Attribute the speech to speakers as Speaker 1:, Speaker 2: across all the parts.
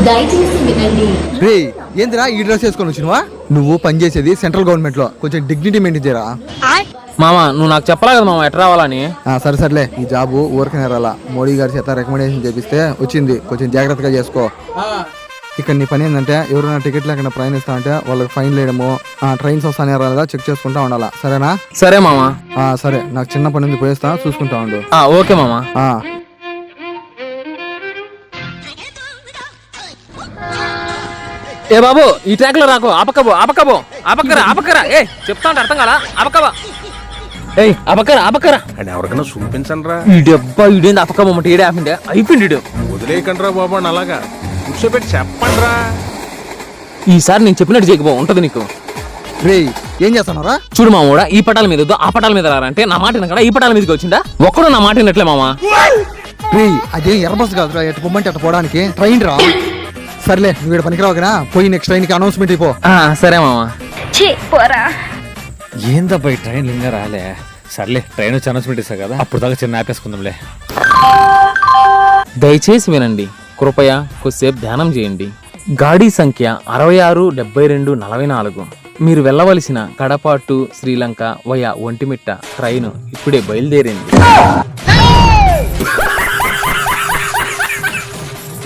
Speaker 1: దయచేసి వినండి.
Speaker 2: రే ఏందిరా ఈ డ్రెస్ వేసుకొని వచ్చినవా? నువ్వు పనిచేసేది సెంట్రల్ గవర్నమెంట్ లో, కొంచెం డిగ్నిటీ మెయింటైన్ చేయరా.
Speaker 3: మామ నువ్వు నాకు చెప్పలా కదా మామ ఎట్లా రావాలని.
Speaker 2: సరే సర్లే, ఈ జాబు ఊరికనే రాలా, మోడీ గారి చేత రికమెండేషన్ చేపిస్తే వచ్చింది, కొంచెం జాగ్రత్తగా చేసుకో. ఇక్కడ నీ పని ఏంటంటే ఎవరైనా టికెట్ లేకుండా ప్రయాణిస్తా అంటే వాళ్ళకి ఫైన్ వేయడము, ట్రైన్స్ వస్తానే రాలేదా చెక్ చేసుకుంటా ఉండాలా, సరేనా?
Speaker 3: సరే మామ.
Speaker 2: సరే, నాకు చిన్న పని ఉంది, పోయేస్తా, చూసుకుంటా ఉండు.
Speaker 3: ఓకే మామ. ఏ బాబు ఈ ట్రాక్ లో రాకు, ఆపక్కరా ఏ చెప్తా అంటే అర్థం కాలా, ఆపక్కబా ఏయ్ ఆపక్కరా
Speaker 4: అని ఎవరికైనా చూపించండి రా.
Speaker 3: ఈ డబ్బా ఇడేంది ఆపక్కబొమ్మటి ఏడే ఆపిండే అయిపోయింది.
Speaker 4: వదిలేయకండి రా బాబు అని అలాగా కూర్చోబెట్టి చెప్పండి రా.
Speaker 3: ఈసారి నేను చెప్పినట్టు చేయకపో ఉంటది నీకు.
Speaker 2: రే ఏం చేస్తున్నారా?
Speaker 3: చూడు మామూడా, ఈ పటాల మీద వద్దు, ఆ పటాల మీద రారంటే నా మాట వినకుండా ఈ పటాల మీదకి వచ్చిందా? ఒక్కడు నా మాట వినట్లే మామ.
Speaker 2: రే అదే ఎర్రబస్ కాదురా, ఎటు పొమ్మంటే అటు పోవడానికి ట్రైన్ రా. సర్లే నువ్వు ఇక్కడ పనికిరావు కదా, పోయి నెక్స్ట్ ట్రైన్ కి అనౌన్స్మెంట్ అయిపో.
Speaker 3: సరే మామ.
Speaker 5: ఏందబ్బా ఈ ట్రైన్ ఇంకా రాలే. సర్లే ట్రైన్ వచ్చి అనౌన్స్మెంట్ ఇస్తా కదా, అప్పుడు దాకా చిన్న ఆపేసుకుందాంలే.
Speaker 3: దయచేసి వినండి, కృపయ కొద్దిసేపు ధ్యానం చేయండి. గాడి సంఖ్య 667244. మీరు వెళ్ళవలసిన Kadapa to Sri Lanka via Ontimitta train ఇప్పుడే బయలుదేరింది.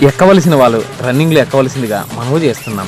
Speaker 3: ఎక్కవలసిన వాళ్ళు రన్నింగ్ లో ఎక్కవలసిందిగా మనవి చేస్తున్నాం.